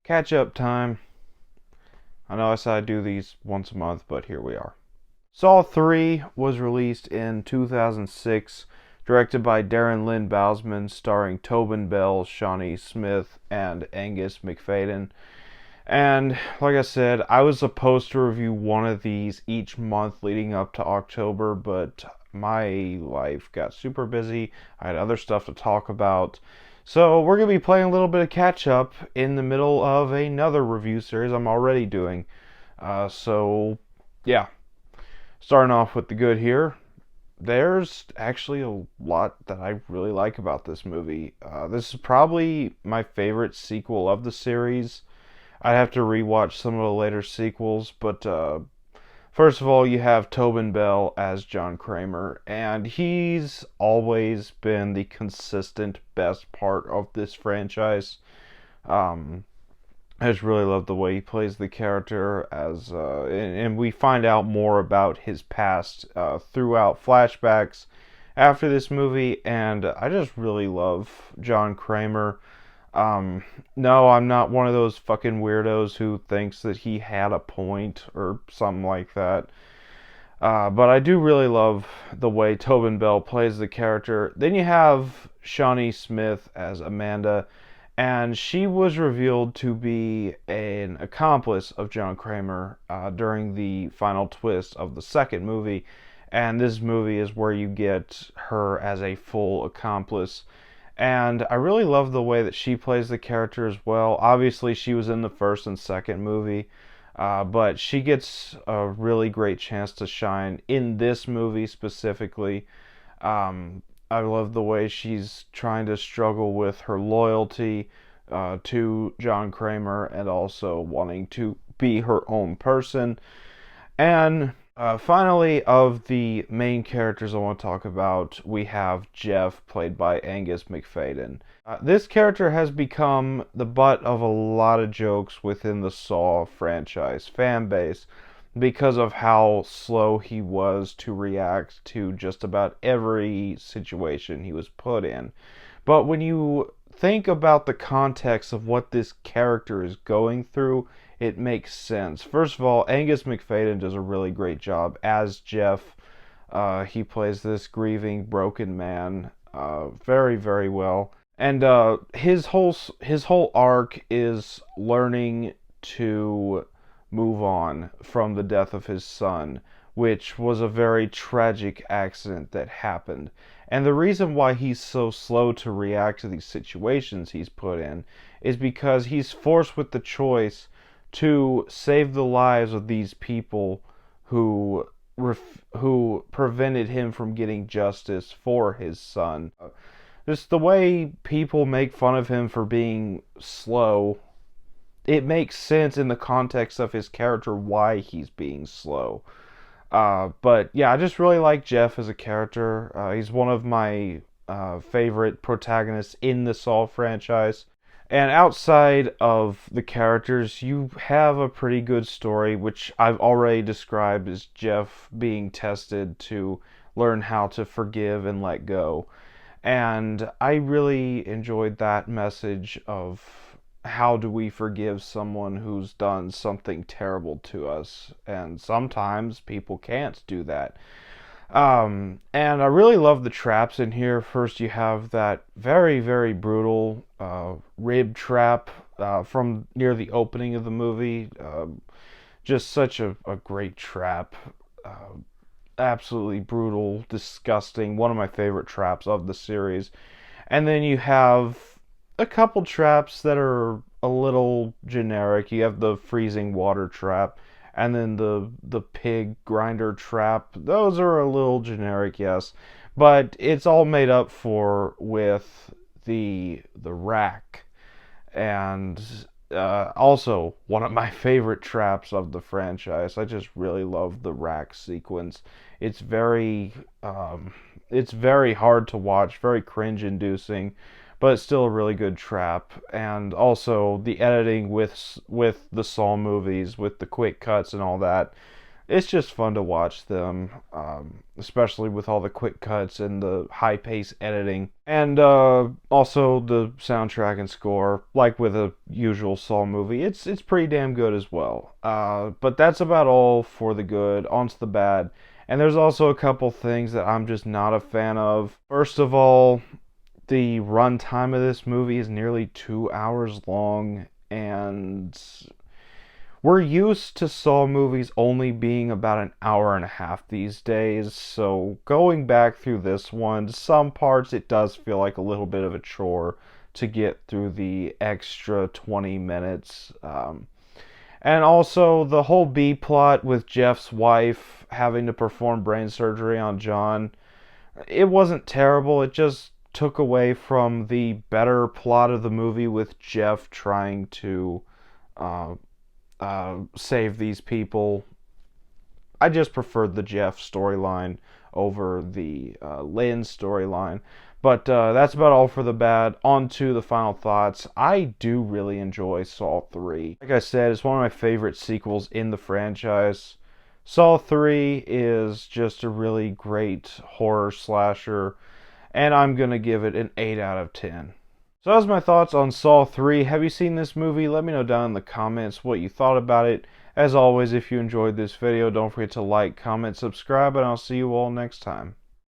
Catch up time. I know I said I'd do these once a month, but here we are. Saw 3 was released in 2006, directed by Darren Lynn Bousman, starring Tobin Bell, Shawnee Smith, and Angus Macfadyen. And like I said, I was supposed to review one of these each month leading up to October, but my life got super busy. I had other stuff to talk about. So we're going to be playing a little bit of catch up in the middle of another review series I'm already doing. Yeah, starting off with the good here. There's actually a lot that I really like about this movie. This is probably my favorite sequel of the series. I'd have to rewatch some of the later sequels, but first of all, you have Tobin Bell as John Kramer, and he's always been the consistent best part of this franchise. Um, I just really love the way he plays the character and we find out more about his past throughout flashbacks after this movie, and I just really love John Kramer. No, I'm not one of those fucking weirdos who thinks that he had a point or something like that. But I do really love the way Tobin Bell plays the character. Then you have Shawnee Smith as Amanda, and she was revealed to be an accomplice of John Kramer during the final twist of the second movie. And this movie is where you get her as a full accomplice. And I really love the way that she plays the character as well. Obviously, she was in the first and second movie, but she gets a really great chance to shine in this movie specifically. I love the way she's trying to struggle with her loyalty to John Kramer and also wanting to be her own person. And finally, of the main characters I want to talk about, we have Jeff, played by Angus Macfadyen. This character has become the butt of a lot of jokes within the Saw franchise fan base because of how slow he was to react to just about every situation he was put in. But when you think about the context of what this character is going through, it makes sense. First of all, Angus Macfadyen does a really great job as Jeff. He plays this grieving, broken man very, very well. And his whole arc is learning to move on from the death of his son, which was a very tragic accident that happened. And the reason why he's so slow to react to these situations he's put in is because he's forced with the choice to save the lives of these people who prevented him from getting justice for his son. Just the way people make fun of him for being slow, it makes sense in the context of his character why he's being slow. But yeah, I just really like Jeff as a character. He's one of my favorite protagonists in the Saw franchise. And outside of the characters, you have a pretty good story, which I've already described as Jeff being tested to learn how to forgive and let go. And I really enjoyed that message of how do we forgive someone who's done something terrible to us. And sometimes people can't do that. And I really love the traps in here. First, you have that very, very brutal rib trap from near the opening of the movie. Just such a great trap. Absolutely brutal, disgusting. One of my favorite traps of the series. And then you have a couple traps that are a little generic. You have the freezing water trap, and then the pig grinder trap. Those are a little generic, yes, but it's all made up for with the rack, and also one of my favorite traps of the franchise. I just really love the rack sequence. It's very it's very hard to watch, very cringe-inducing, but it's still a really good trap. And also the editing with the Saw movies, with the quick cuts and all that, It's just fun to watch them, especially with all the quick cuts and the high pace editing. And also the soundtrack and score, like with a usual Saw movie, it's pretty damn good as well. But that's about all for the good. On to the bad. And there's also a couple things that I'm just not a fan of. First of all, the runtime of this movie is nearly 2 hours long, and we're used to Saw movies only being about an hour and a half these days, so going back through this one, some parts it does feel like a little bit of a chore to get through the extra 20 minutes. And also the whole B plot with Jeff's wife having to perform brain surgery on John, it wasn't terrible, it just took away from the better plot of the movie with Jeff trying to uh, save these people. I just preferred the Jeff storyline over the Lynn storyline. But that's about all for the bad. On to the final thoughts. I do really enjoy Saw 3. Like I said, it's one of my favorite sequels in the franchise. Saw 3 is just a really great horror slasher, and I'm going to give it an 8 out of 10. So that was my thoughts on Saw 3. Have you seen this movie? Let me know down in the comments what you thought about it. As always, if you enjoyed this video, don't forget to like, comment, subscribe, and I'll see you all next time.